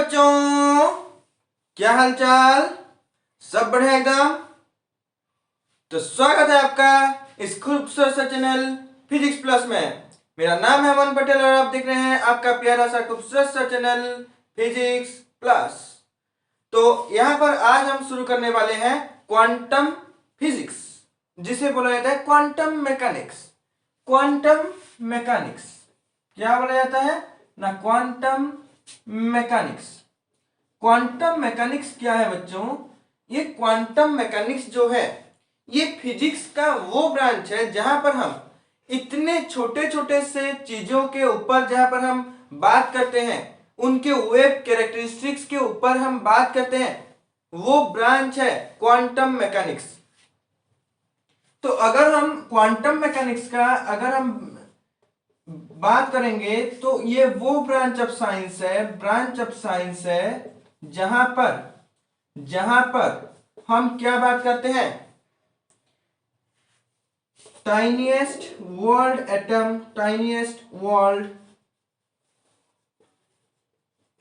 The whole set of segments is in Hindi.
बच्चों, क्या हालचाल? सब बढ़िया एकदम। तो स्वागत है आपका इस खूबसूरत सा चैनल फिजिक्स प्लस में। मेरा नाम है अमन पटेल और आप देख रहे हैं आपका प्यारा सा खूबसूरत सा चैनल फिजिक्स प्लस। तो यहाँ पर आज हम शुरू करने वाले हैं क्वांटम फिजिक्स, जिसे बोला जाता है क्वांटम मैकेनिक्स। क्वांटम मैकेनिक्स क्या बोला जाता है ना? Quantum mechanics. क्वांटम मैकेनिक्स क्या है बच्चों? ये क्वांटम मैकेनिक्स जो है ये फिजिक्स का वो ब्रांच है जहां पर हम इतने छोटे छोटे से चीजों के ऊपर जहां पर हम बात करते हैं, उनके वेव कैरेक्टरिस्टिक्स के ऊपर हम बात करते हैं, वो ब्रांच है क्वांटम मैकेनिक्स। तो अगर हम क्वांटम मैकेनिक्स का अगर हम बात करेंगे तो ये वो ब्रांच ऑफ साइंस है जहां पर हम क्या बात करते हैं? टाइनिएस्ट वर्ल्ड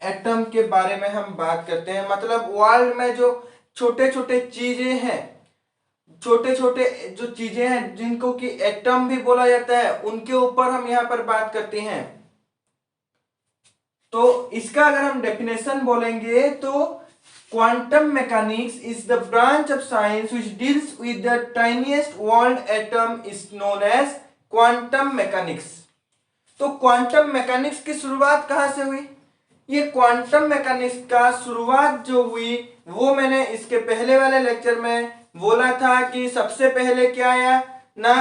एटम के बारे में हम बात करते हैं। मतलब वर्ल्ड में जो छोटे छोटे चीजें हैं, छोटे छोटे जो चीजें हैं जिनको कि एटम भी बोला जाता है, उनके ऊपर हम यहां पर बात करते हैं। तो इसका अगर हम डेफिनेशन बोलेंगे तो quantum mechanics is the branch of science which deals with the tiniest world atom is known as quantum mechanics. तो क्वांटम मैकेनिक्स की शुरुआत कहां से हुई? ये क्वांटम मैकेनिक्स का शुरुआत जो हुई वो मैंने इसके पहले वाले लेक्चर में बोला था कि सबसे पहले क्या आया ना,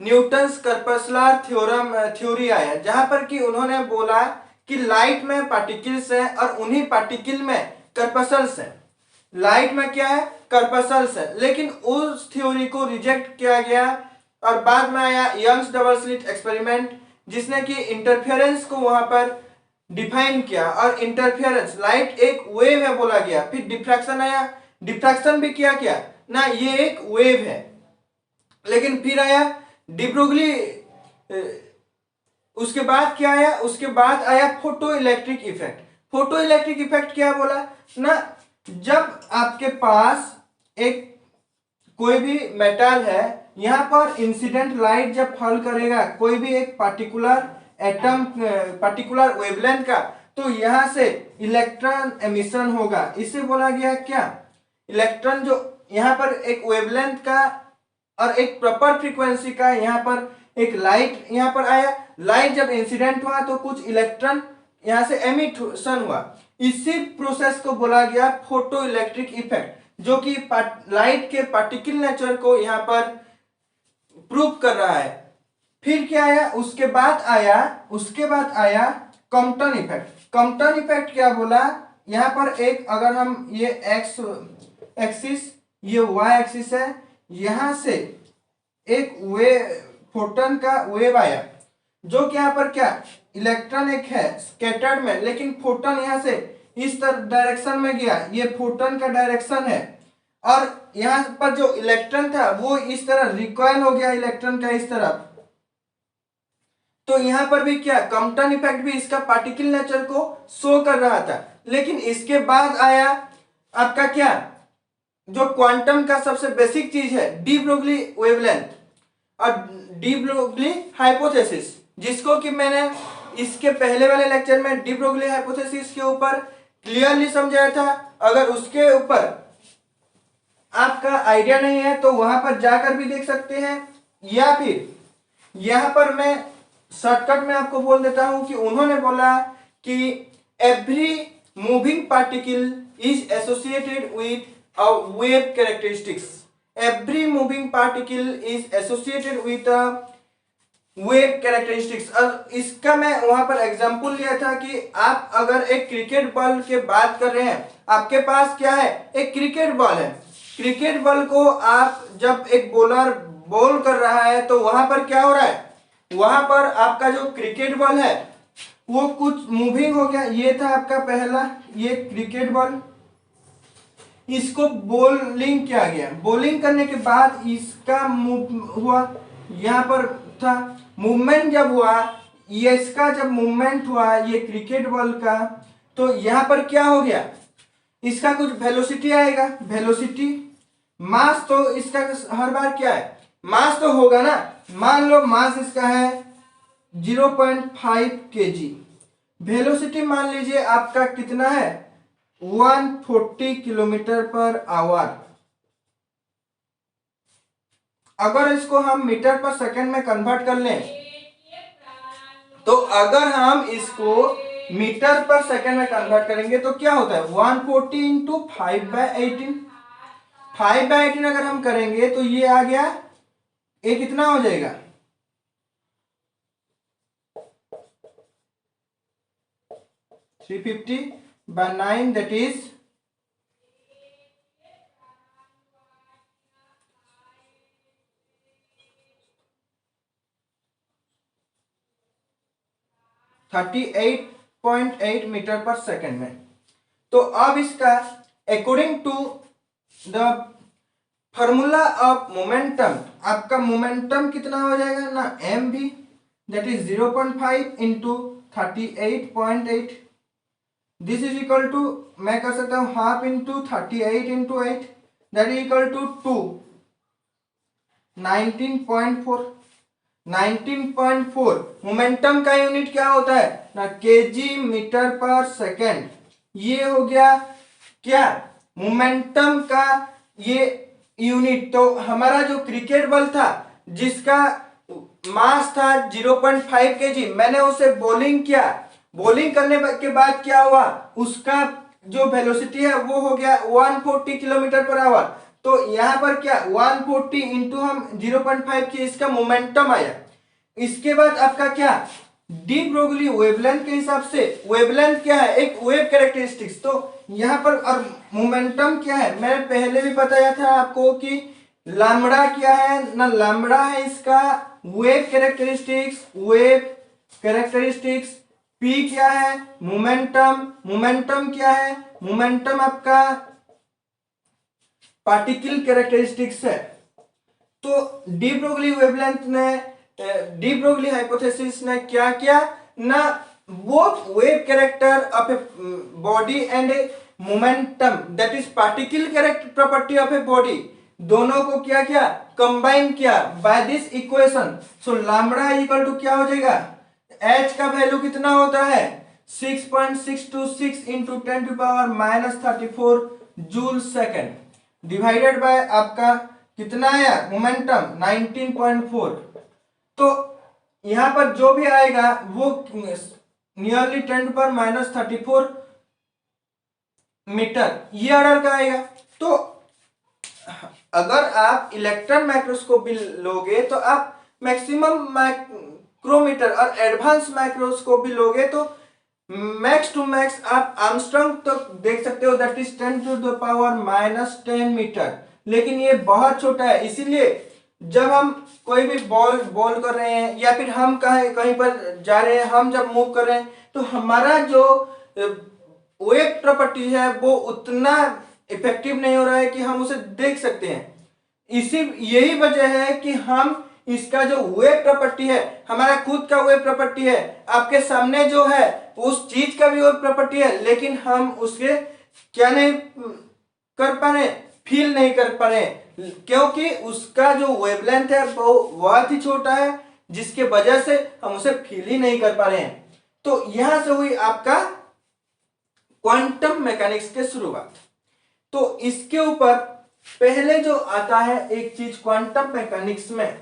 न्यूटन्स कर्पस्कुलर थ्योरी आया, जहां पर कि उन्होंने बोला कि लाइट में पार्टिकल्स है और उन्हीं पार्टिकल में कर्पसल्स है। लाइट में क्या है? कर्पसल्स है। लेकिन उस थ्योरी को रिजेक्ट किया गया और बाद में आया यंग्स डबल स्लिट एक्सपेरिमेंट, जिसने कि इंटरफेरेंस को वहां पर डिफाइन किया। और इंटरफेरेंस, लाइट एक वेव है बोला गया। फिर डिफ्रैक्शन आया, डिफ्रैक्शन भी किया क्या ना, ये एक वेव है। लेकिन फिर आया डिब्रोगली, उसके बाद क्या आया? उसके बाद आया photo electric effect. Photo electric effect क्या बोला ना, जब आपके पास एक कोई भी मेटल है, यहां पर इंसिडेंट लाइट जब फॉल करेगा कोई भी एक पार्टिकुलर एटम, पार्टिकुलर वेवलेंथ का, तो यहां से इलेक्ट्रॉन एमिशन होगा। इसे बोला गया क्या? इलेक्ट्रॉन जो यहां पर एक वेवलेंथ का और एक प्रॉपर फ्रीक्वेंसी का, यहां पर एक लाइट यहां पर आया, लाइट जब इंसिडेंट हुआ तो कुछ इलेक्ट्रॉन यहां से एमिशन हुआ। इसी प्रोसेस को बोला गया फोटो इलेक्ट्रिक इफेक्ट, जो कि लाइट के पार्टिकल नेचर को यहां पर प्रूव कर रहा है। फिर क्या आया? उसके बाद आया कॉम्पटन इफेक्ट। कॉम्पटन इफेक्ट क्या बोला? यहां पर एक, अगर हम ये एक्स एक्सिस, ये वाई एक्सिस है, यहां से एक फोटोन का वेव आया, जो कि यहां पर क्या, इलेक्ट्रॉन एक है स्कैटर्ड में, लेकिन फोटोन यहां से इस तरह डायरेक्शन में गया, ये फोटोन का डायरेक्शन है। और यहां पर जो इलेक्ट्रॉन था वो इस तरह रिकॉइल हो गया इलेक्ट्रॉन का इस तरफ। तो यहां पर भी क्या, कॉम्पटन इफेक्ट भी इसका पार्टिकल नेचर को शो कर रहा था। लेकिन इसके बाद आया आपका क्या, जो क्वांटम का सबसे बेसिक चीज है, डी ब्रोगली वेवलेंथ और डी ब्रोगली हाइपोथेसिस, जिसको कि मैंने इसके पहले वाले लेक्चर में डी ब्रोगली हाइपोथेसिस के ऊपर क्लियरली समझाया था। अगर उसके ऊपर आपका आइडिया नहीं है तो वहां पर जाकर भी देख सकते हैं, या फिर यहां पर मैं शॉर्टकट में आपको बोल देता हूं कि उन्होंने बोला कि every moving particle is associated with a wave characteristics. Every moving particle is associated with a wave characteristics. और इसका मैं वहां पर एग्जांपल लिया था कि आप अगर एक क्रिकेट बॉल के बात कर रहे हैं, आपके पास क्या है, एक क्रिकेट बॉल है। क्रिकेट बॉल को आप जब एक बॉलर बॉल कर रहा है तो वहां पर क्या हो रहा है, वहां पर आपका जो क्रिकेट बॉल है वो कुछ मूविंग हो गया। ये था आपका पहला, ये क्रिकेट बॉल, इसको बॉलिंग किया गया। बॉलिंग करने के बाद इसका मूव हुआ, यहां पर था मूवमेंट जब हुआ, ये इसका जब मूवमेंट हुआ ये क्रिकेट बॉल का, तो यहां पर क्या हो गया, इसका कुछ वेलोसिटी आएगा, वेलोसिटी मास, तो इसका हर बार क्या है, मास तो होगा ना। मान लो मास इसका है 0.5 kg, वेलोसिटी मान लीजिए आपका कितना है 140 किलोमीटर पर आवर। अगर इसको हम मीटर पर सेकंड में कन्वर्ट कर लें, तो अगर हम इसको मीटर पर सेकंड में कन्वर्ट करेंगे तो क्या होता है 140 इंटू 5/18, 5/18 अगर हम करेंगे तो ये आ गया, ये कितना हो जाएगा 350/9, that is 38.8 meter per second में। तो अब इसका according to the formula of momentum, आपका मोमेंटम कितना हो जाएगा ना m v, that is 0.5 into 38.8, this is equal to, मैं कर सकता हूं half into 38 into 8, that is equal to 2, 19.4, 19.4। Momentum का यूनिट क्या होता है ना केजी मीटर पर सेकेंड। ये हो गया क्या मोमेंटम का ये यूनिट। तो हमारा जो क्रिकेट बॉल था जिसका मास था 0.5 kg, मैंने उसे बॉलिंग किया, बॉलिंग करने के बाद क्या हुआ, उसका जो वेलोसिटी है वो हो गया 140 किलोमीटर पर आवर। तो यहां पर क्या 140 इंटू हम 0.5 की इसका मोमेंटम आया। इसके बाद आपका क्या डी ब्रोगली वेवलेंथ के हिसाब से, वेवलेंथ क्या है एक वेव कैरेक्टरिस्टिक्स। तो यहां पर और मोमेंटम क्या है, मैंने पहले भी बताया था आपको कि लैम्बडा क्या है ना, लैम्बडा है इसका wave characteristics, wave characteristics. P क्या है मोमेंटम, मोमेंटम क्या है, मोमेंटम आपका पार्टिकल कैरेक्टरिस्टिक्स है। तो डी ब्रोगली वेवलेंथ ने, डी ब्रोगली हाइपोथेसिस ने क्या किया ना, both wave character of a body and a momentum that is particle character property of a body, दोनों को क्या किया कंबाइन किया by this equation. So lambda equal to क्या हो जाएगा, एच का वैल्यू कितना होता है 6.626 into 10⁻⁻34 joule second, divided by आपका कितना आया मोमेंटम 19.4। तो यहां पर जो भी आएगा वो नियरली 10⁻⁻34 मीटर ये ऑर्डर का आएगा। तो अगर आप इलेक्ट्रॉन माइक्रोस्कोप भी लोगे तो आप मैक्सिमम माइक्रोमीटर और एडवांस माइक्रोस्कोप भी लोगे तो मैक्स टू मैक्स आप आर्मस्ट्रांग तो देख सकते हो, दैट इज 10⁻⁻10 मीटर। लेकिन ये बहुत छोटा है, इसीलिए जब हम कोई भी बॉल कर रहे हैं या फिर हम कहीं पर जा रहे हैं, हम जब मूव कर रहे हैं तो हमारा जो वेव प्रॉपर्टी है वो उतना इफेक्टिव नहीं हो रहा है कि हम उसे देख सकते हैं। यही वजह है कि हम इसका जो वेव प्रॉपर्टी है, हमारा खुद का वेव प्रॉपर्टी है, आपके सामने जो है उस चीज का भी वेव प्रॉपर्टी है, लेकिन हम उसके क्या नहीं कर पा रहे, फील नहीं कर पा रहे, क्योंकि उसका जो वेवलेंथ है वो बहुत ही छोटा है, जिसके वजह से हम उसे फील ही नहीं कर पा रहे हैं। तो यहां से हुई आपका क्वांटम मैकेनिक्स के शुरुआत। तो इसके ऊपर पहले जो आता है एक चीज क्वांटम मैकेनिक्स में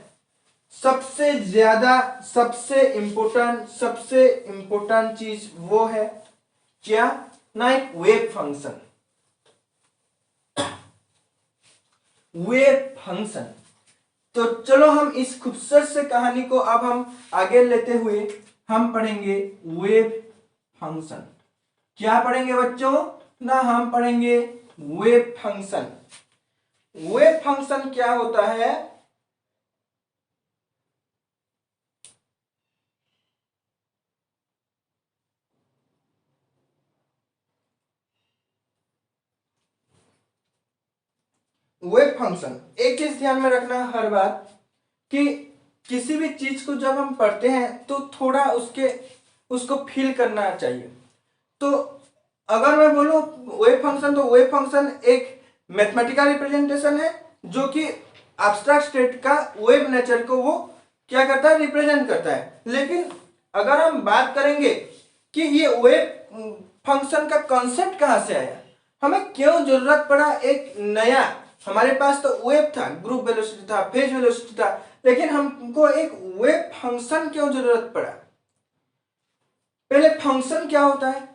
सबसे ज्यादा सबसे इंपोर्टेंट चीज वो है क्या ना, एक वेव फंक्शन, वेव फंक्शन। तो चलो हम इस खूबसूरत से कहानी को अब हम आगे लेते हुए हम पढ़ेंगे वेव फंक्शन। क्या पढ़ेंगे बच्चों ना, हम पढ़ेंगे वेव फंक्शन। वेव फंक्शन क्या होता है, वेव फंक्शन एक चीज ध्यान में रखना हर बार कि किसी भी चीज को जब हम पढ़ते हैं तो थोड़ा उसको फील करना चाहिए। तो अगर मैं बोलूं वेव फंक्शन, तो वेव फंक्शन एक मैथमेटिकल रिप्रेजेंटेशन है जो कि एब्स्ट्रैक्ट स्टेट का वेव नेचर को वो क्या करता है, रिप्रेजेंट करता है। लेकिन अगर हम बात करेंगे कि ये वेव फंक्शन का कॉन्सेप्ट कहां से आया, हमें क्यों जरूरत पड़ा एक नया, हमारे पास तो वेव था, ग्रुप वेलोसिटी था, फेज वेलोसिटी था, लेकिन हमको एक वेव फंक्शन क्यों जरूरत पड़ा। पहले फंक्शन क्या होता है,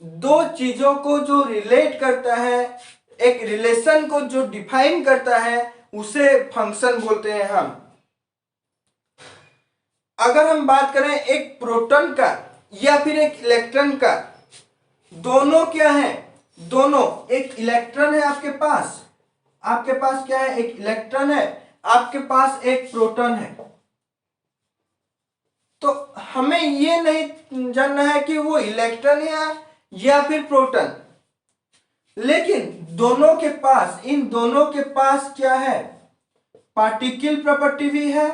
दो चीजों को जो रिलेट करता है, एक रिलेशन को जो डिफाइन करता है, उसे फंक्शन बोलते हैं हम। अगर हम बात करें एक प्रोटॉन का या फिर एक इलेक्ट्रॉन का, दोनों क्या है, दोनों, एक इलेक्ट्रॉन है आपके पास क्या है, एक इलेक्ट्रॉन है, आपके पास एक प्रोटॉन है। तो हमें ये नहीं जानना है कि वो इलेक्ट्रॉन है या फिर प्रोटॉन, लेकिन दोनों के पास, इन दोनों के पास क्या है, पार्टिकल प्रॉपर्टी भी है,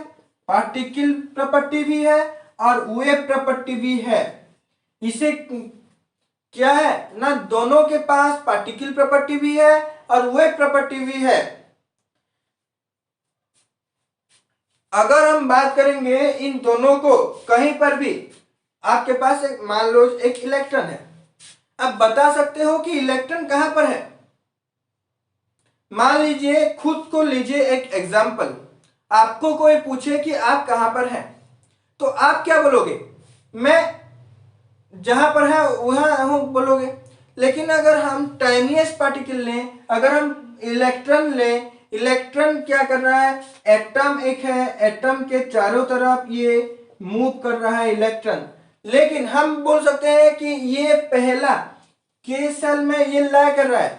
पार्टिकल प्रॉपर्टी भी है और वेव प्रॉपर्टी भी है। इसे क्या है ना, दोनों के पास पार्टिकल प्रॉपर्टी भी है और वेव प्रॉपर्टी भी है। अगर हम बात करेंगे इन दोनों को, कहीं पर भी आपके पास एक, मान लो एक इलेक्ट्रॉन है, आप बता सकते हो कि इलेक्ट्रॉन कहां पर है। मान लीजिए, खुद को लीजिए एक एग्जांपल, आपको कोई पूछे कि आप कहां पर हैं, तो आप क्या बोलोगे, मैं जहां पर है वहां हूं बोलोगे। लेकिन अगर हम टाइनीएस्ट पार्टिकल लें, अगर हम इलेक्ट्रॉन लें, इलेक्ट्रॉन क्या कर रहा है, एटम एक है, एटम के चारों तरफ ये मूव कर रहा है इलेक्ट्रॉन, लेकिन हम बोल सकते हैं कि ये पहला के सेल में ये लाई कर रहा है,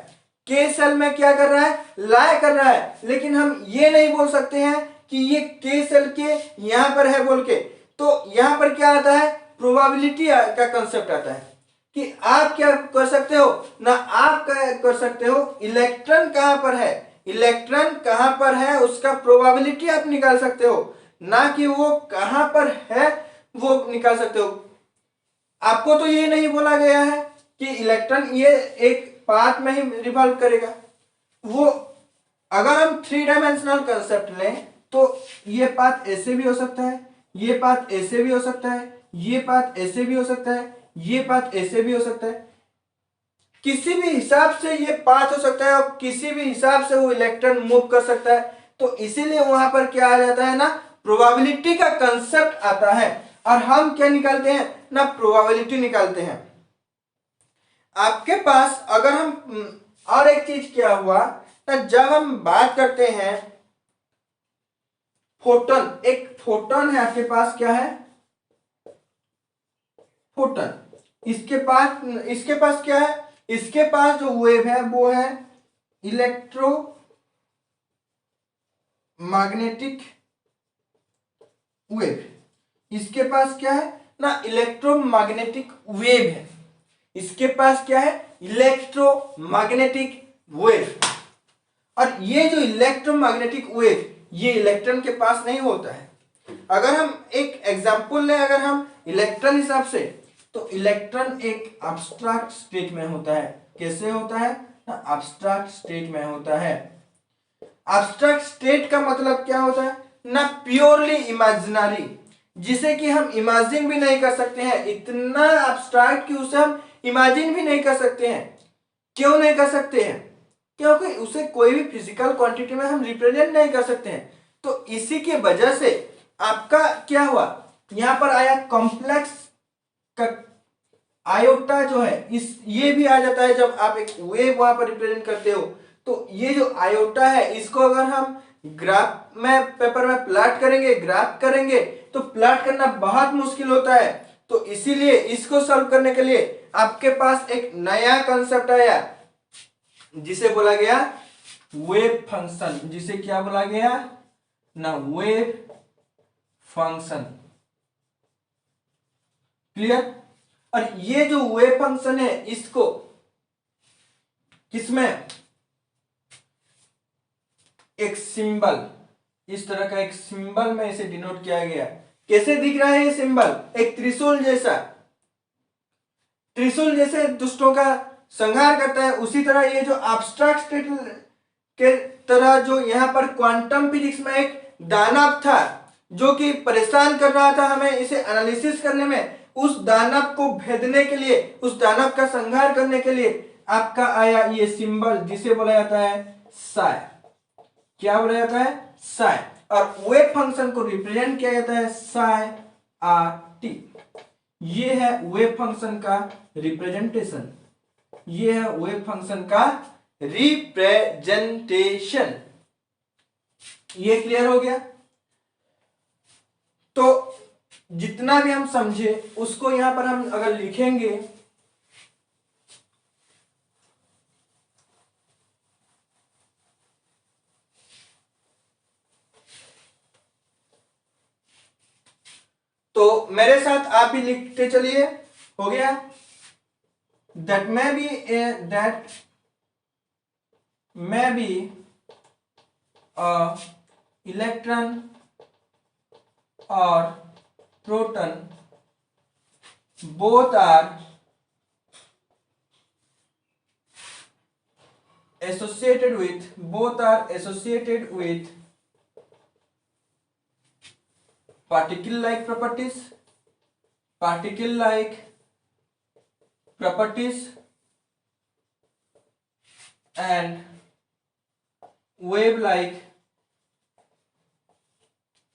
के सेल में क्या कर रहा है, लाई कर रहा है, लेकिन हम ये नहीं बोल सकते हैं कि ये के सेल के यहां पर है बोल के। तो यहां पर क्या आता है, प्रोबेबिलिटी का कंसेप्ट आता है कि आप क्या कर सकते हो ना, आप क्या कर सकते हो, इलेक्ट्रॉन कहां पर है, इलेक्ट्रॉन कहां पर है उसका प्रोबेबिलिटी आप निकाल सकते हो, ना कि वो कहां पर है वो निकाल सकते हो। आपको तो ये नहीं बोला गया है कि इलेक्ट्रॉन ये एक पाथ में ही रिवॉल्व करेगा। वो अगर हम 3 डायमेंशनल कंसेप्ट लें तो ये पाथ ऐसे भी हो सकता है, ये पाथ ऐसे भी हो सकता है, ये पाथ ऐसे भी हो सकता है, ये पाथ ऐसे भी हो सकता है। किसी भी हिसाब से ये पाथ हो सकता है और किसी भी हिसाब से वो इलेक्ट्रॉन मूव कर सकता है। तो इसीलिए वहां पर क्या आ जाता है ना, प्रोबेबिलिटी का कंसेप्ट आता है और हम क्या निकालते हैं ना, प्रोबेबिलिटी निकालते हैं। आपके पास अगर हम और एक चीज क्या हुआ ना, जब हम बात करते हैं फोटोन, एक फोटोन है आपके पास, क्या है, फोटोन, इसके पास क्या है, इसके पास जो वेव है वो है इलेक्ट्रोमैग्नेटिक वेव। इसके पास क्या है ना, इलेक्ट्रोमैग्नेटिक वेव है, इसके पास क्या है, इलेक्ट्रोमैग्नेटिक वेव। और ये जो इलेक्ट्रोमैग्नेटिक वेव ये इलेक्ट्रॉन के पास नहीं होता है। अगर हम एक एग्जांपल लें, अगर हम इलेक्ट्रॉन हिसाब से, तो इलेक्ट्रॉन एक एब्स्ट्रैक्ट स्टेट में होता है। कैसे होता है ना, एब्स्ट्रैक्ट स्टेट में होता है। एब्स्ट्रैक्ट स्टेट का मतलब क्या होता है ना, प्योरली इमेजिनरी, जिसे कि हम इमेजिन भी नहीं कर सकते हैं, इतना एब्स्ट्रैक्ट कि उसे हम इमेजिन भी नहीं कर सकते हैं। क्यों नहीं कर सकते हैं, क्योंकि उसे कोई भी फिजिकल क्वांटिटी में हम रिप्रेजेंट नहीं कर सकते हैं। तो इसी की वजह से आपका क्या हुआ, यहां पर आया कॉम्प्लेक्स का आयोटा जो है, इस ये भी आ जाता है जब आप एक वेव वहां पर रिप्रेजेंट करते हो। तो ये जो आयोटा है, इसको अगर हम ग्राफ में, पेपर में प्लॉट करेंगे, ग्राफ करेंगे, तो प्लॉट करना बहुत मुश्किल होता है। तो इसीलिए इसको सॉल्व करने के लिए आपके पास एक नया कंसेप्ट आया जिसे बोला गया वेव फंक्शन, जिसे क्या बोला गया ना, वेव फंक्शन। क्लियर। और ये जो वेव फंक्शन है, इसको किसमें, एक सिंबल, इस तरह का एक सिंबल में इसे डिनोट किया गया। कैसे दिख रहा है ये सिंबल, एक त्रिशूल जैसा। त्रिशूल जैसे दुष्टों का संहार करता है, उसी तरह ये जो एब्स्ट्रैक्ट स्टेट के तरह जो यहाँ पर क्वांटम फिजिक्स में एक दानव था जो कि परेशान कर रहा था हमें इसे एनालिसिस करने में, उस दानव को भेदने के लिए, उस दानव का संहार करने के लिए आपका आया ये सिंबल जिसे बोला जाता है साइ। क्या बोला जाता है? साइ। और वेव फंक्शन को रिप्रेजेंट किया जाता है साइ आर टी। ये है वेव फंक्शन का रिप्रेजेंटेशन, ये है वेव फंक्शन का रिप्रेजेंटेशन। ये क्लियर हो गया? तो जितना भी हम समझे उसको यहां पर हम अगर लिखेंगे तो मेरे साथ आप भी लिखते चलिए। हो गया? that may be a electron or proton, both are associated with particle-like properties and wave-like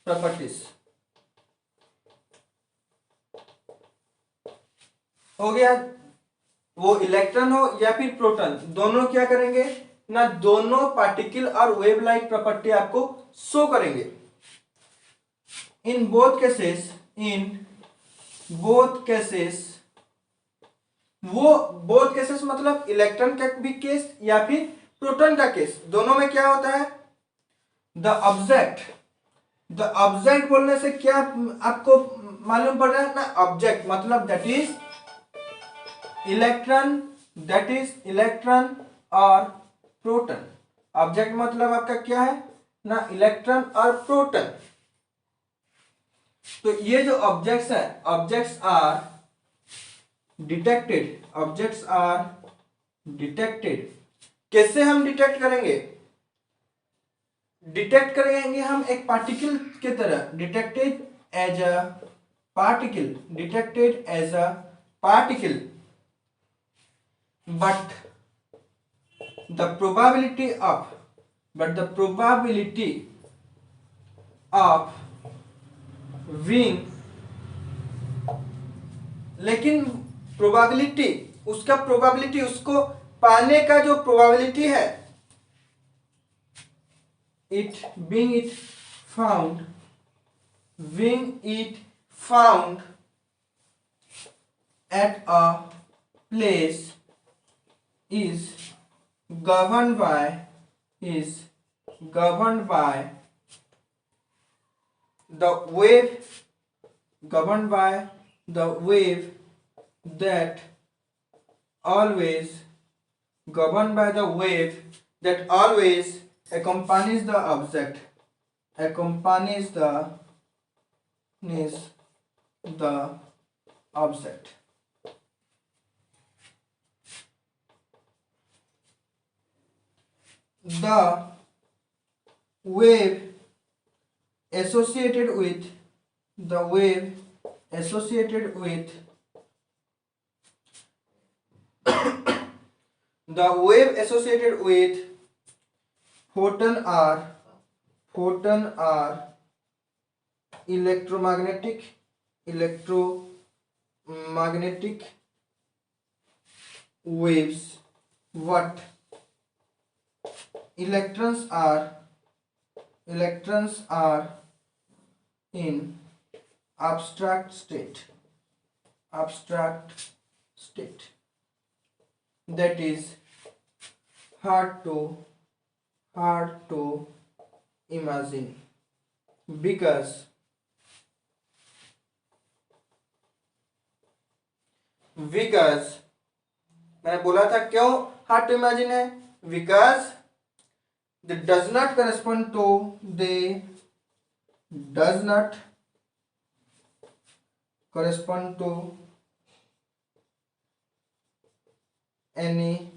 properties। हो गया? वो इलेक्ट्रॉन हो या फिर प्रोटॉन, दोनों क्या करेंगे ना, दोनों पार्टिकल और वेव लाइक प्रॉपर्टी आपको शो करेंगे। इन बोथ केसेस वो बोथ केसेस मतलब इलेक्ट्रॉन का भी केस या फिर प्रोटॉन का केस, दोनों में क्या होता है, द ऑब्जेक्ट बोलने से क्या आपको मालूम पड़ रहा है ना, ऑब्जेक्ट मतलब दैट इज इलेक्ट्रॉन और प्रोटॉन। ऑब्जेक्ट मतलब आपका क्या है ना, इलेक्ट्रॉन और प्रोटॉन। तो ये जो ऑब्जेक्ट्स है, ऑब्जेक्ट्स आर डिटेक्टेड। कैसे हम डिटेक्ट करेंगे? डिटेक्ट करेंगे हम एक पार्टिकल के तरह, detected as a particle, but the probability of being, लेकिन प्रोबेबिलिटी उसको पाने का जो प्रोबेबिलिटी है, being it found at a place is governed by the wave that always accompanies the object, the wave associated with photon are electromagnetic waves. What? Electrons are in abstract state, that is hard to imagine, because मैंने बोला था क्यों हार्ड टू इमेजिन है, because they does not correspond to any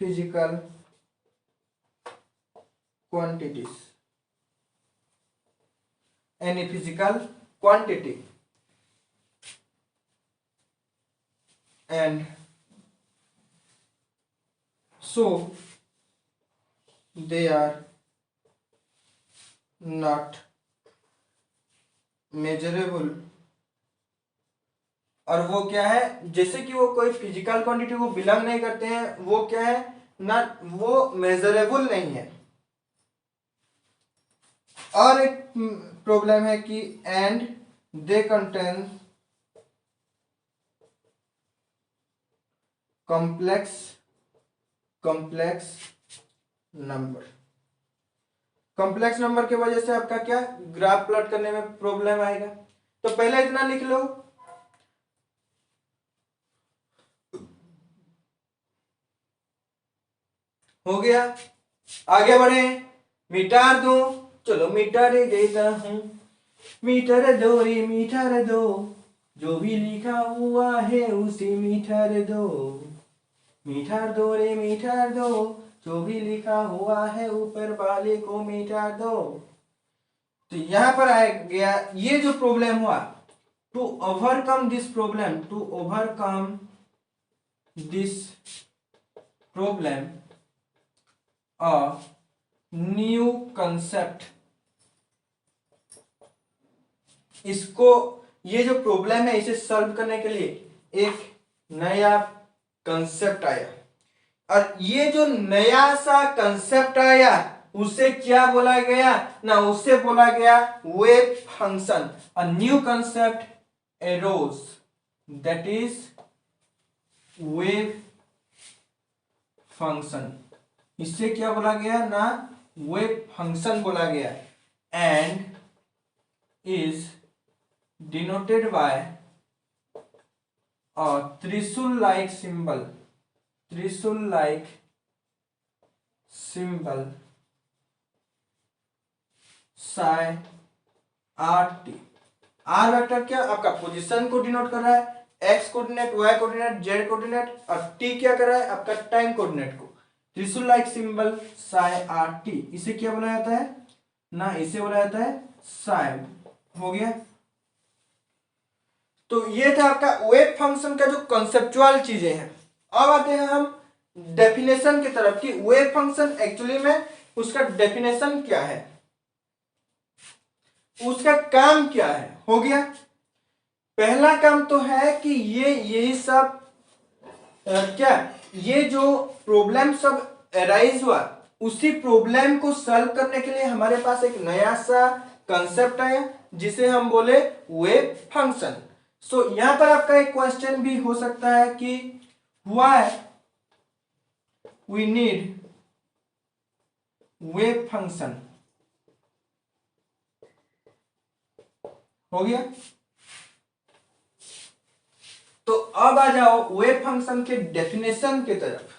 physical quantities, any physical quantity, and so they are not measurable, और वो क्या है, जैसे कि वो कोई फिजिकल क्वांटिटी को बिलोंग नहीं करते हैं, वो क्या है ना, वो मेजरेबल नहीं है। और एक प्रॉब्लम है कि and they contain complex number. Complex number की वजह से आपका क्या, ग्राफ प्लॉट करने में प्रॉब्लम आएगा। तो पहले इतना लिख लो, हो गया। आगे बढ़े, मीटर दो, चलो मीटर देता हूं, मीटर दो रे मीटर दो, जो भी लिखा हुआ है उसे मीटर दो, मीटर दो रे मीटर दो, जो भी लिखा हुआ है ऊपर वाले को मीटर दो। तो यहां पर आ गया ये जो प्रॉब्लम हुआ, to overcome this problem, to overcome this problem a new concept, इसको, ये जो प्रॉब्लम है इसे सॉल्व करने के लिए एक नया कंसेप्ट आया, और ये जो नया सा कंसेप्ट आया उसे क्या बोला गया ना, उसे बोला गया wave function. A new concept arose, that is wave function, इससे क्या बोला गया ना, वेव फंक्शन बोला गया, and is denoted by a trishul like symbol, trishul like symbol psi R T. R vector क्या आपका पोजीशन को डिनोट कर रहा है, X coordinate, Y coordinate, Z coordinate, और टी क्या कर रहा है आपका टाइम कोऑर्डिनेट को। Trishul like symbol psi R T, इसे क्या बोला जाता है ना, इसे बोला जाता है साइ। हो गया। तो ये था आपका वेव फंक्शन का जो कॉन्सेप्चुअल चीजें हैं। अब आते हैं हम डेफिनेशन की तरफ कि वेव फंक्शन एक्चुअली में उसका डेफिनेशन क्या है, उसका काम क्या है। हो गया। पहला काम तो है कि ये यही सब क्या, ये जो प्रॉब्लम सब अराइज हुआ, उसी प्रॉब्लम को सॉल्व करने के लिए हमारे पास एक नया सा कंसेप्ट आया जिसे हम बोले वेव फंक्शन। सो यहां पर आपका एक क्वेश्चन भी हो सकता है कि why we need wave function. हो गया। तो अब आ जाओ वेव फंक्शन के डेफिनेशन की तरफ।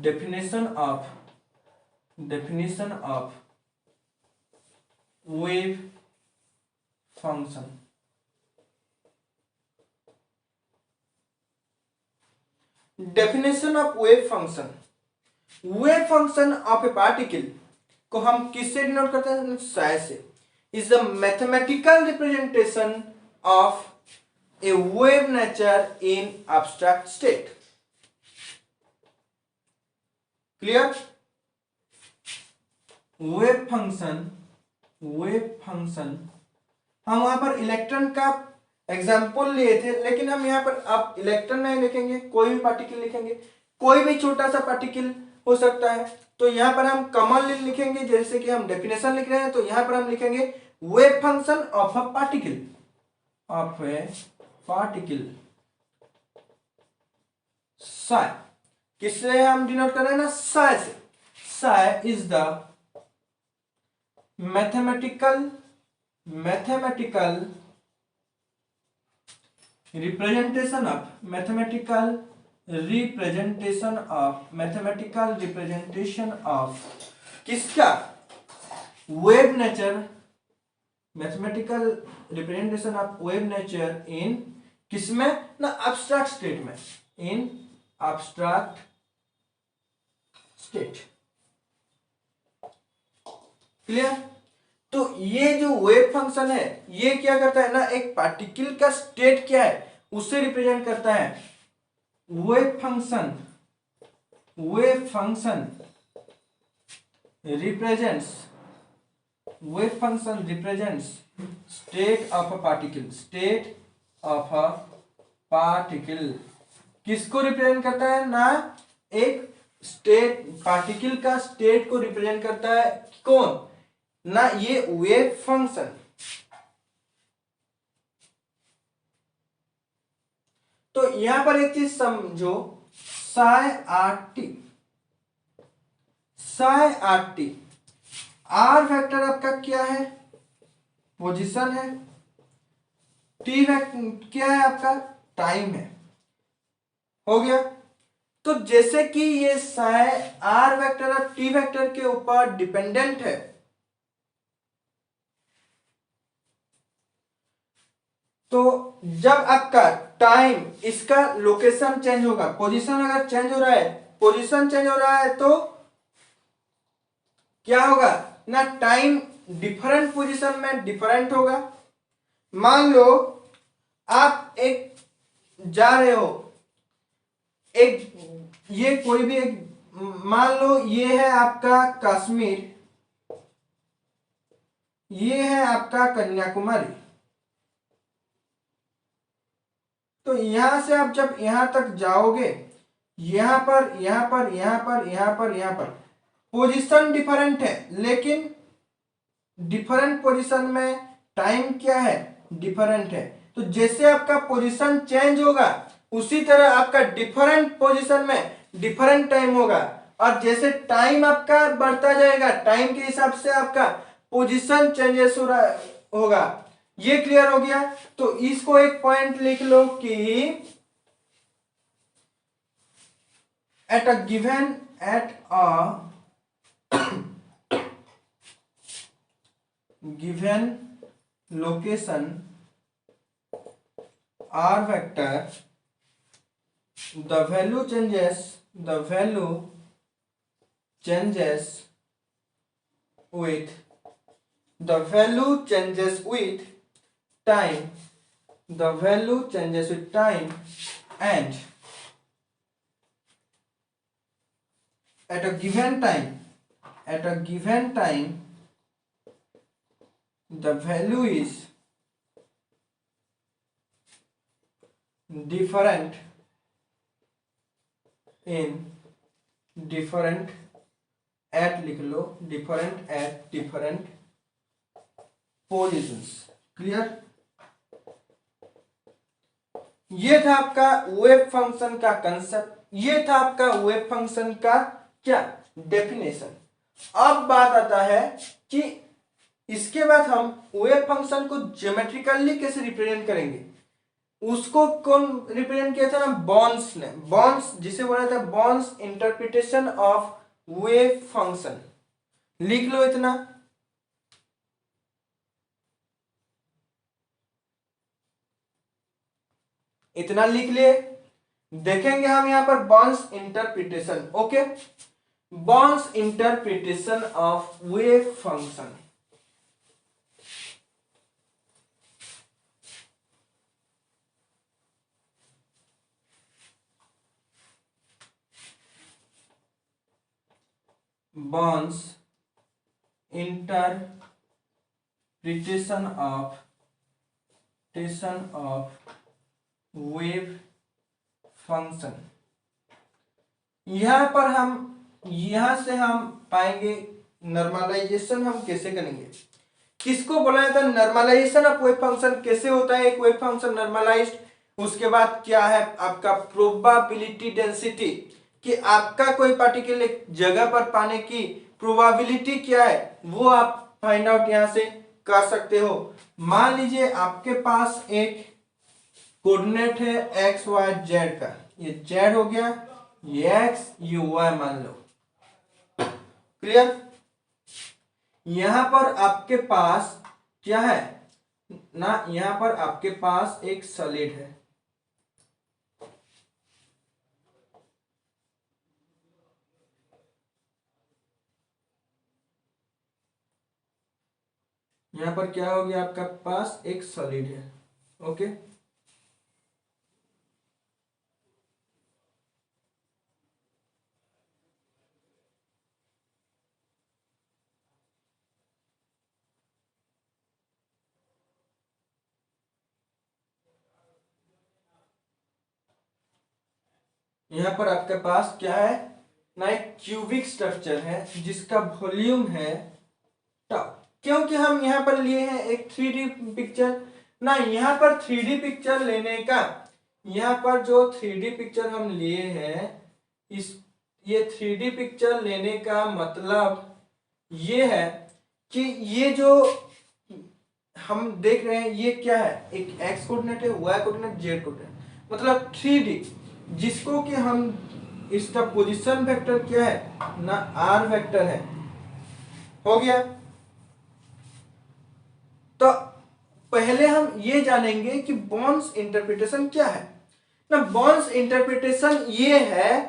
Definition of wave function. Definition of wave function, wave function of A particle को हम किससे डिनोट करते हैं, साइ से। Is the mathematical representation of A wave nature in abstract state. Clear. Wave function हम वहां पर इलेक्ट्रॉन का एग्जाम्पल लिए थे, लेकिन हम यहाँ पर अब इलेक्ट्रॉन नहीं लिखेंगे, कोई भी पार्टिकल लिखेंगे, कोई भी छोटा सा पार्टिकल हो सकता है। तो यहाँ पर हम कॉमनली लिखेंगे, जैसे कि हम डेफिनेशन लिख रहे हैं, तो यहाँ पर हम लिखेंगे wave function of a particle psi. किससे हम डिनोट कर रहे हैं ना, साइ से। Psi is the mathematical representation of किसका, wave nature mathematical representation of wave nature in किसमें ना, एब्स्ट्रैक्ट स्टेट में, इन एब्स्ट्रैक्ट स्टेट। क्लियर? तो ये जो वेव फंक्शन है ये क्या करता है ना, एक पार्टिकल का स्टेट क्या है उससे रिप्रेजेंट करता है। Wave function represents wave function represents state of a particle। किसको रिप्रेजेंट करता है ना, एक स्टेट, पार्टिकल का स्टेट को रिप्रेजेंट करता है। कौन ना, ये वेव फंक्शन। तो यहां पर एक चीज समझो, psi R T, R vector आपका क्या है, पोजीशन है, टी वेक्टर क्या है आपका, टाइम है। हो गया? तो जैसे कि ये साई आर वेक्टर और टी वेक्टर के ऊपर डिपेंडेंट है, तो जब आपका टाइम, इसका लोकेशन चेंज होगा, पोजीशन अगर चेंज हो रहा है, पोजीशन चेंज हो रहा है तो क्या होगा ना, टाइम डिफरेंट पोजीशन में डिफरेंट होगा। मान लो आप एक जा रहे हो, एक ये कोई भी एक, मान लो ये है आपका कश्मीर, ये है आपका कन्याकुमारी। तो यहां से आप जब यहां तक जाओगे, यहां पर यहां पर यहां पर यहां पर यहां पर पोजीशन डिफरेंट है, लेकिन डिफरेंट पोजीशन में टाइम क्या है, डिफरेंट है। तो जैसे आपका पोजीशन चेंज होगा उसी तरह आपका डिफरेंट पोजीशन में डिफरेंट टाइम होगा, और जैसे टाइम आपका बढ़ता जाएगा, टाइम के हिसाब से आपका पोजीशन चेंजेस हो रहा होगा। ये क्लियर हो गया? तो इसको एक पॉइंट लिख लो कि at a given location r vector, the value changes with time, and at a given time the value is different in different at, लिख लो, different at different positions। Clear? ये था आपका वेव फंक्शन का कंसेप्ट, ये था आपका वेव फंक्शन का क्या, डेफिनेशन। अब बात आता है कि इसके बाद हम वेव फंक्शन को ज्योमेट्रिकली कैसे रिप्रेजेंट करेंगे। उसको कौन रिप्रेजेंट किया था ना, बॉन्स ने, बॉन्स जिसे बोला था Born's interpretation of wave function. लिख लो इतना, इतना लिख लिए। देखेंगे हम यहां पर Born's interpretation. Okay, Born's interpretation of wave function. Bond's interpretation of wave function। यहां पर हम, यहां से हम पाएंगे नॉर्मलाइजेशन हम कैसे करेंगे। किसको बोला जाता है नॉर्मलाइजेशन ऑफ वेव फंक्शन, कैसे होता है एक वेव फंक्शन नॉर्मलाइज्ड। उसके बाद क्या है आपका प्रोबेबिलिटी डेंसिटी, कि आपका कोई पार्टिकल एक जगह पर पाने की प्रोबेबिलिटी क्या है वो आप फाइंड आउट यहां से कर सकते हो। मान लीजिए आपके पास एक कोऑर्डिनेट है एक्स वाई जेड का, ये जेड हो गया, ये एक्स, ये वाई मान लो। क्लियर? यहां पर आपके पास क्या है ना, यहां पर आपके पास एक सॉलिड है, यहां पर क्या हो गया, आपका पास एक सॉलिड है। ओके, यहां पर आपके पास क्या है ना, एक क्यूबिक स्ट्रक्चर है जिसका वॉल्यूम है टाउ। क्योंकि हम यहाँ पर लिए हैं एक 3D पिक्चर ना, यहाँ पर 3D पिक्चर लेने का, यहाँ पर जो 3D पिक्चर हम लिए हैं, इस ये 3D पिक्चर लेने का मतलब ये है कि ये जो हम देख रहे हैं ये क्या है, एक एक्स कोऑर्डिनेट है, वाई कोऑर्डिनेट, जेड कोऑर्डिनेट, मतलब 3D, जिसको कि हम इसका पोजीशन वेक्टर क्या है ना, आर वेक्टर है। हो गया। तो पहले हम ये जानेंगे कि बॉन्स इंटरप्रिटेशन क्या है ना। बॉन्स इंटरप्रिटेशन ये है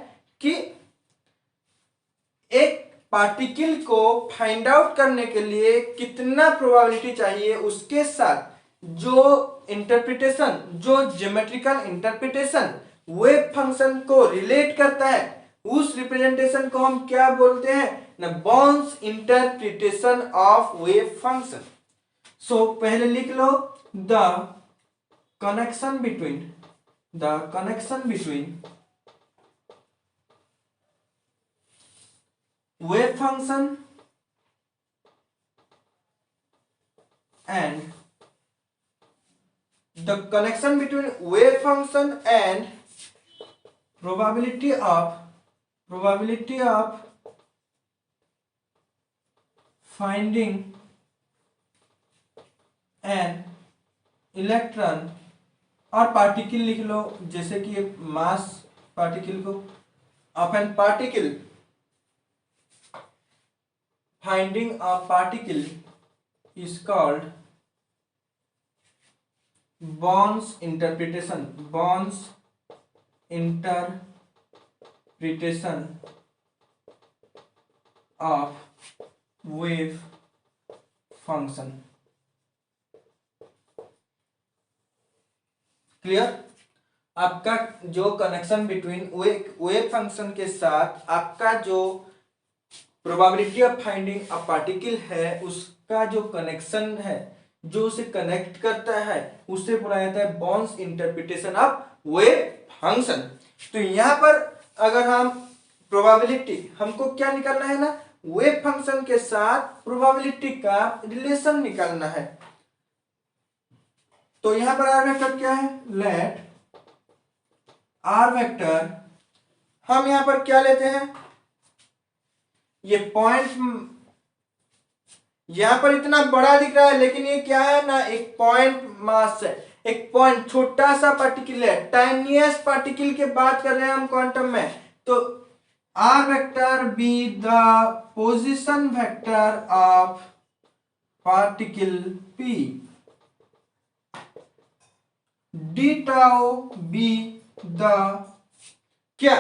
कि एक पार्टिकल को फाइंड आउट करने के लिए कितना प्रोबेबिलिटी चाहिए, उसके साथ जो इंटरप्रिटेशन, जो ज्योमेट्रिकल इंटरप्रिटेशन वेव फंक्शन को रिलेट करता है, उस रिप्रेजेंटेशन को हम क्या बोलते हैं ना, Born's interpretation of wave function. So पहले लिख लो the connection between wave function and the connection between wave function and probability of finding an electron और पार्टिकल लिख लो, जैसे कि मास पार्टिकल को, of an particle, finding a particle is called Bonn's interpretation of wave function। Clear. आपका जो कनेक्शन बिटवीन वेव फंक्शन के साथ आपका जो probability of finding a particle है, उसका जो कनेक्शन है, जो उसे कनेक्ट करता है, उसे बोला जाता है Born's interpretation of wave function. तो यहां पर अगर हम प्रोबेबिलिटी, हमको क्या निकालना है ना, वेव फंक्शन के साथ प्रोबेबिलिटी का रिलेशन निकालना है। तो यहां पर आर वेक्टर क्या है, लेट आर वेक्टर, हम यहां पर क्या लेते हैं, ये पॉइंट यहां पर इतना बड़ा दिख रहा है, लेकिन ये क्या है ना, एक पॉइंट मास है, एक पॉइंट, छोटा सा पार्टिकल है, टाइनीएस्ट पार्टिकल की बात कर रहे हैं हम क्वांटम में। तो R vector be the position vector of particle P, D tau be the क्या,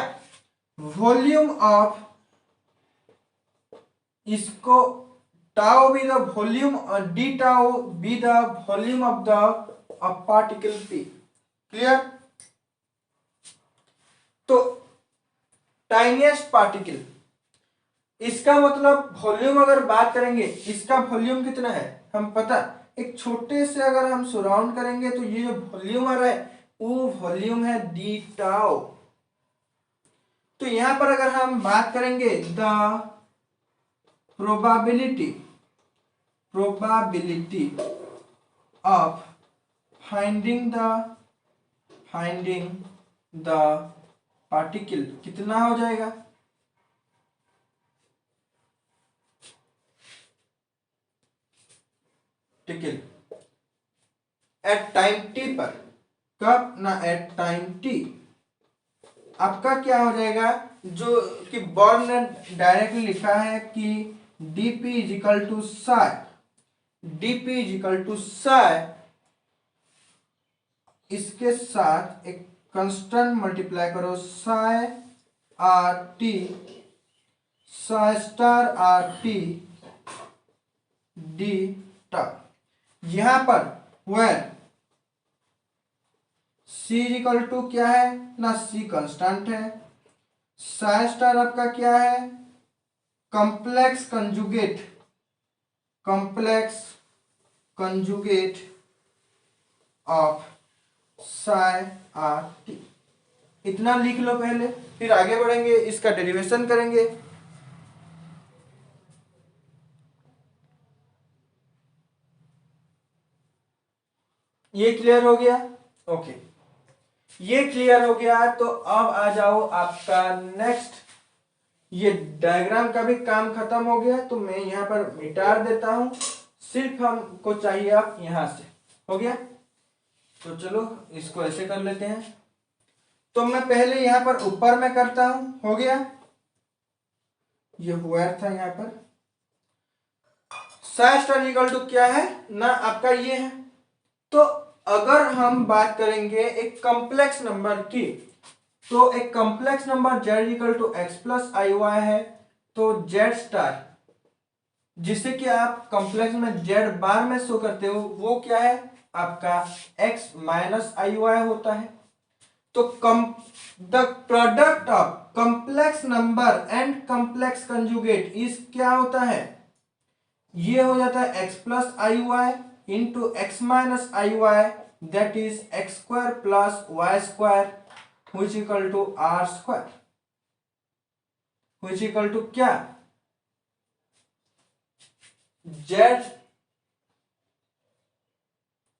वॉल्यूम ऑफ, इसको tau be the volume, D tau be the volume of the particle P. Clear. तो टाइनीएस्ट पार्टिकल, इसका मतलब वॉल्यूम अगर बात करेंगे, इसका वॉल्यूम कितना है हम पता, एक छोटे से अगर हम सराउंड करेंगे तो ये जो वॉल्यूम आ रहा है वो वॉल्यूम है डी टाउ। तो यहां पर अगर हम बात करेंगे the probability of finding the particle कितना हो जाएगा, particle एट टाइम टी पर, कब ना, एट टाइम टी, आपका क्या हो जाएगा, जो कि बॉर्न ने डायरेक्टली लिखा है कि dp is equal to psi, dp is equal to psi, इसके साथ एक कंस्टेंट मल्टीप्लाई करो psi R T, psi star R T D tau. यहां पर वेर सी इक्वल टू क्या है ना, सी कांस्टेंट है, साई स्टार आपका क्या है, complex conjugate, complex conjugate of Sai R T. इतना लिख लो पहले, फिर आगे बढ़ेंगे, इसका डेरिवेशन करेंगे। ये क्लियर हो गया? ओके, ये क्लियर हो गया। तो अब आ जाओ आपका नेक्स्ट, ये डायग्राम का भी काम खत्म हो गया, तो मैं यहां पर मिटा देता हूं, सिर्फ हमको चाहिए आप यहां से। हो गया? तो चलो इसको ऐसे कर लेते हैं। तो मैं पहले यहां पर ऊपर में करता हूं। हो गया? ये हुआ था यहां पर साई स्टार इक्वल टू क्या है ना, आपका ये है। तो अगर हम बात करेंगे एक कॉम्प्लेक्स नंबर की, तो एक complex number z equal to X plus I Y है, तो z स्टार जिसे कि आप कॉम्प्लेक्स में z बार में शो करते हो, वो क्या है आपका x माइनस आई वाई होता है। तो the product of complex number and complex conjugate is क्या होता है, ये हो जाता है x plus I Y into X minus I Y, that is X square plus Y square which equal to R square, which equal to क्या, z,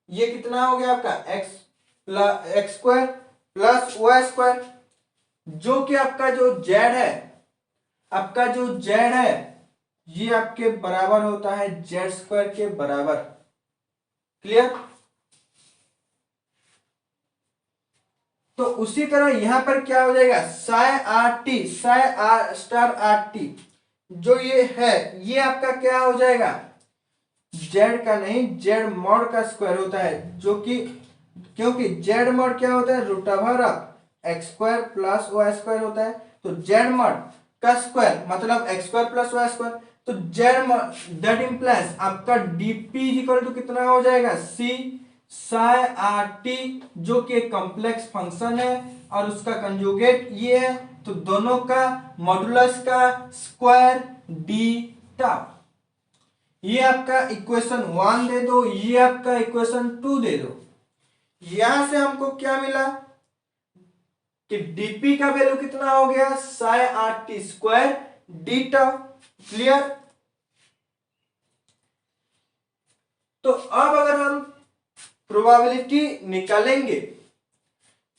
ये कितना हो गया आपका x plus X square plus Y square, जो कि आपका जो z है, आपका जो z है ये आपके बराबर होता है z स्क्वायर के बराबर। क्लियर? तो उसी तरह यहां पर क्या हो जाएगा, Sai R T, psi R star R T, जो ये है ये आपका क्या हो जाएगा, z का नहीं, z मॉड का स्क्वायर होता है, जो कि क्योंकि z मॉड क्या होता है, root over of X square plus Y square होता है। तो z मॉड का स्क्वायर मतलब X square plus Y square, तो z मॉड दैट इंप्लाइज आपका dp इक्वल टू कितना हो जाएगा, c साई आर टी, जो कि एक कॉम्प्लेक्स फंक्शन है और उसका कंजुगेट ये है, तो दोनों का मॉडुलस का स्क्वायर डी टाउ। ये आपका इक्वेशन 1 दे दो, ये आपका इक्वेशन 2 दे दो। यहां से हमको क्या मिला कि dp का वैल्यू कितना हो गया, Sai R T square D tau. Clear? तो अब अगर हम प्रोबेबिलिटी निकालेंगे,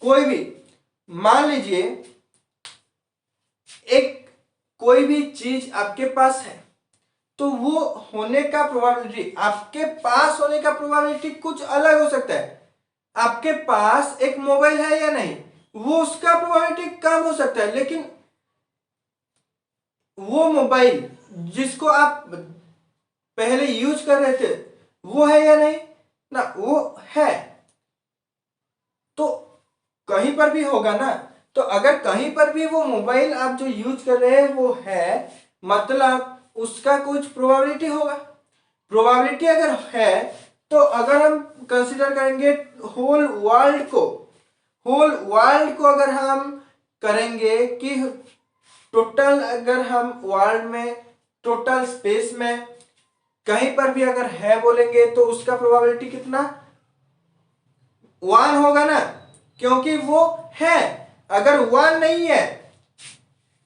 कोई भी मान लीजिए एक कोई भी चीज आपके पास है, तो वो होने का प्रोबेबिलिटी, आपके पास होने का प्रोबेबिलिटी कुछ अलग हो सकता है। आपके पास एक मोबाइल है या नहीं, वो उसका प्रोबेबिलिटी कम हो सकता है, लेकिन वो मोबाइल जिसको आप पहले यूज कर रहे थे वो है या नहीं ना, वो है, तो कहीं पर भी होगा ना। तो अगर कहीं पर भी वो मोबाइल आप जो यूज कर रहे हैं वो है, मतलब उसका कुछ प्रोबेबिलिटी होगा। प्रोबेबिलिटी अगर है, तो अगर हम कंसीडर करेंगे होल वर्ल्ड को, होल वर्ल्ड को अगर हम करेंगे कि टोटल, अगर हम वर्ल्ड में टोटल स्पेस में कहीं पर भी अगर है बोलेंगे, तो उसका प्रोबेबिलिटी कितना, 1 होगा ना, क्योंकि वो है। अगर 1 नहीं है,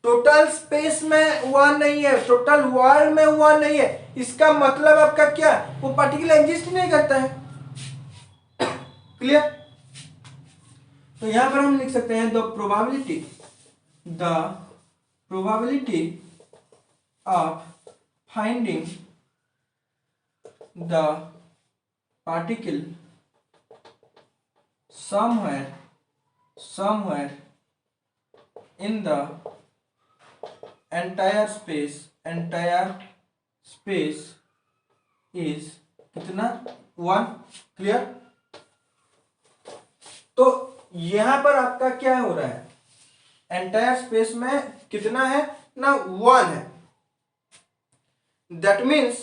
टोटल स्पेस में 1 नहीं है, टोटल वर्ल्ड में 1 नहीं है, इसका मतलब आपका क्या, वो पार्टिकल एग्जिस्ट नहीं करता है। क्लियर? तो यहां पर हम लिख सकते हैं the probability of finding the particle somewhere in the entire space is कितना 1। क्लियर। तो यहां पर आपका क्या हो रहा है, एंटायर स्पेस में कितना है ना 1 है। दैट मीन्स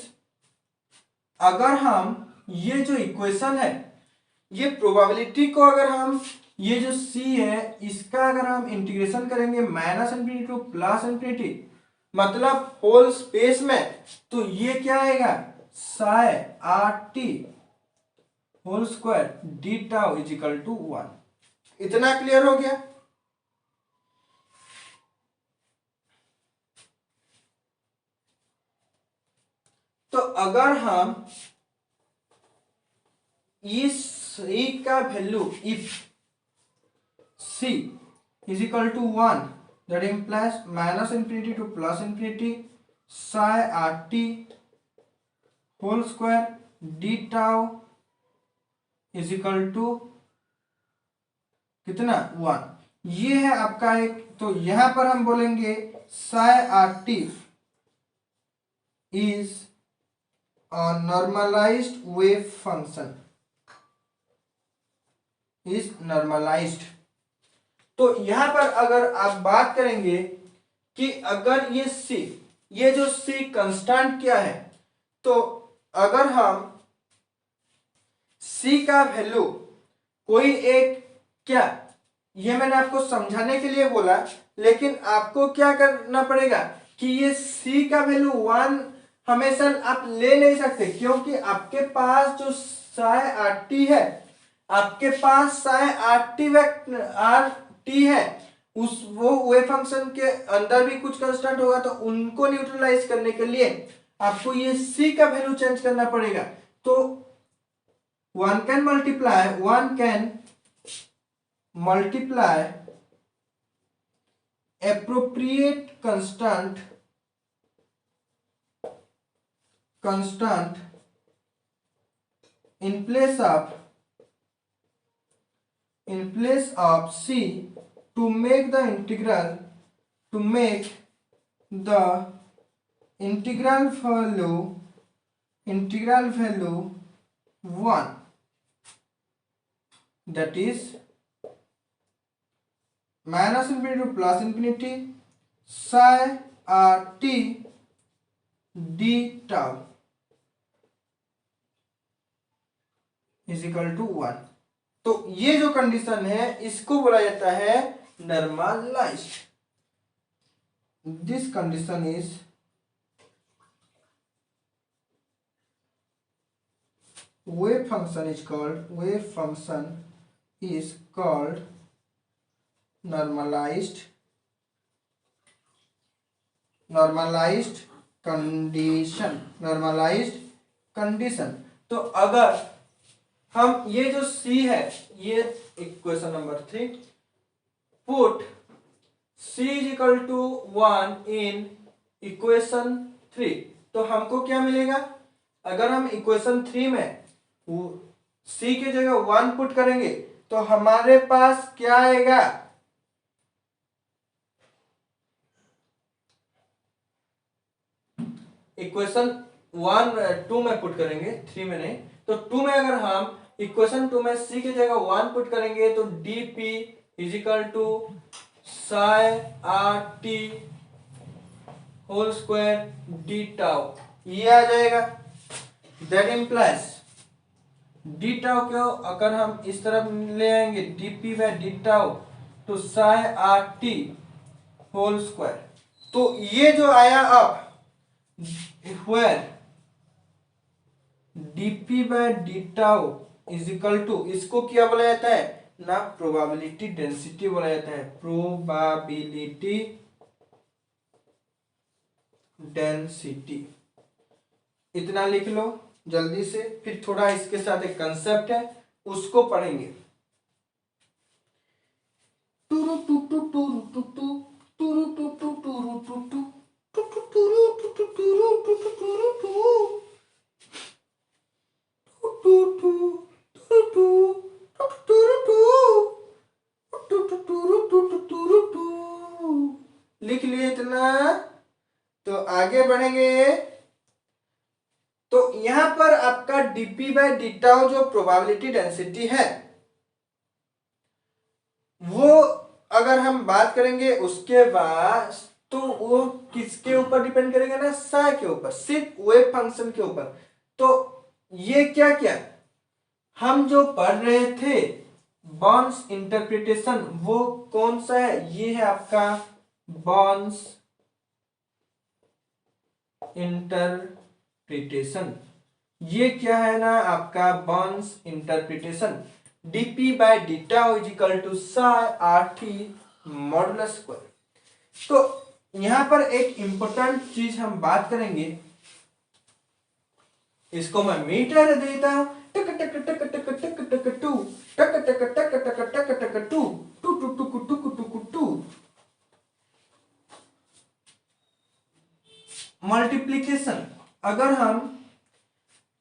अगर हम ये जो इक्वेशन है, ये प्रोबेबिलिटी को अगर हम ये जो c है इसका अगर हम इंटीग्रेशन करेंगे minus infinity to plus infinity मतलब होल स्पेस में, तो ये क्या आएगा psi R T whole square D tau is equal to 1। इतना क्लियर हो गया। तो अगर हम इस c का value if c is equal to 1 that implies minus infinity to plus infinity psi R T whole square D tau is equal to कितना 1, ये है आपका एक। तो यहां पर हम बोलेंगे psi R T is a normalised wave function, is normalised. तो यहां पर अगर आप बात करेंगे कि अगर ये जो c कांस्टेंट क्या है, तो अगर हम c का वैल्यू कोई एक क्या, ये मैंने आपको समझाने के लिए बोला, लेकिन आपको क्या करना पड़ेगा कि ये c का वैल्यू 1 हमेशा आप ले नहीं सकते, क्योंकि आपके पास जो साई आर टी है, आपके पास साई आर टी है, उस वो वेव फंक्शन के अंदर भी कुछ कांस्टेंट होगा, तो उनको न्यूट्रलाइज करने के लिए आपको ये c का वैल्यू चेंज करना पड़ेगा। तो one can multiply appropriate constant in place of c to make the integral value 1, that is minus infinity to plus infinity psi R T D tau is equal to 1। तो ये जो कंडीशन है इसको बोला जाता है normalised. This condition is wave function is called normalized condition। तो अगर हम ये जो c है, ये equation number 3, put c is equal to 1 in equation 3, तो हमको क्या मिलेगा, अगर हम इक्वेशन 3 में c की जगह 1 पुट करेंगे तो हमारे पास क्या आएगा, इक्वेशन 2 में पुट करेंगे, 3 में नहीं। तो 2 में अगर हम इक्वेशन 2 में c की जगह 1 पुट करेंगे तो dp is equal to psi R T whole square D tau, ये आ जाएगा। दैट इम्प्लाइज डी टाउ को अगर हम इस तरफ ले आएंगे dp बाय डी टाउ तो psi R T whole square. तो ये जो आया अब where dp by D tau is equal to, इसको क्या बोला जाता है ना, प्रोबेबिलिटी डेंसिटी बोला जाता है, प्रोबेबिलिटी डेंसिटी। इतना लिख लो जल्दी से, फिर थोड़ा इसके साथ एक कंसेप्ट है उसको पढ़ेंगे। लिख लिए इतना, तो आगे बढ़ेंगे। तो यहां पर आपका dp बाय डी टाउ जो प्रोबेबिलिटी डेंसिटी है वो अगर हम बात करेंगे उसके बाद, तो वो किसके ऊपर डिपेंड करेगा ना, साई के ऊपर, सिर्फ वेव फंक्शन के ऊपर। तो ये क्या क्या हम जो पढ़ रहे थे बॉर्न्स इंटरप्रिटेशन, वो कौन सा है, ये है आपका बॉर्न्स इंटरप्रिटेशन। ये क्या है ना आपका Born's interpretation. dp by D tau is equal to psi R T modulus square. तो यहां पर एक इंपॉर्टेंट चीज हम बात करेंगे, इसको मैं मीटर देता हूं, टक टक टक टक टक टक टू, टक टक टक टक टक टक two, two two two two two two. Multiplication, अगर हम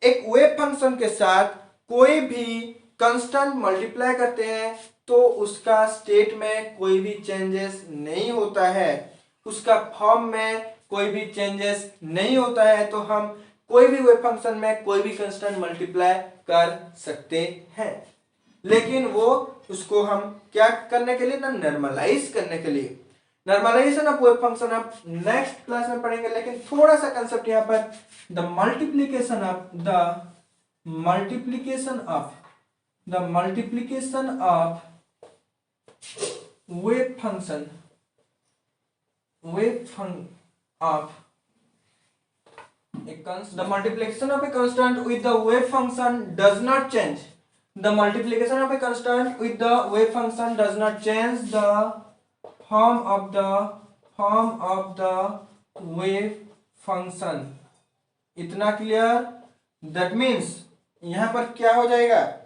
एक वेव फंक्शन के साथ कोई भी कांस्टेंट मल्टीप्लाई करते हैं तो उसका स्टेट में कोई भी चेंजेस नहीं होता है, उसका फॉर्म में कोई भी चेंजेस नहीं होता है, तो हम कोई भी वेव फंक्शन में कोई भी कांस्टेंट मल्टीप्लाई कर सकते हैं। लेकिन वो उसको हम क्या करने के लिए ना, नॉर्मलाइज करने के लिए। नॉर्मलाइजेशन ऑफ वेव फंक्शन आप नेक्स्ट क्लास में पढ़ेंगे, लेकिन थोड़ा सा कंसेप्ट यहाँ पर, the multiplication of wave function of the multiplication of a constant with the wave function does not change. The multiplication of a constant with the wave function does not change the form of the wave function. इतना क्लियर? That means यहां पर क्या हो जाएगा,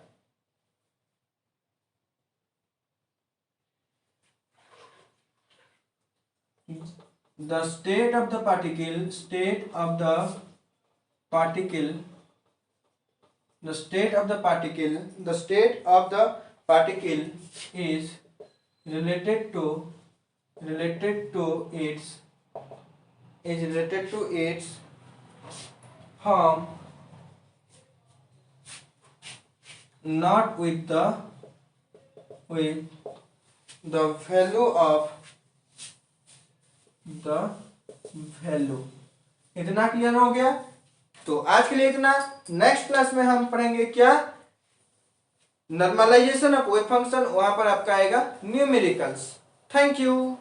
the state of the particle is related to its form, not with the value. इतना क्लियर हो गया? तो आज के लिए इतना। नेक्स्ट क्लास में हम पढ़ेंगे क्या, नॉर्मलाइजेशन ऑफ वेव फंक्शन, वहां पर आपका आएगा न्यूमेरिकल्स। Thank you.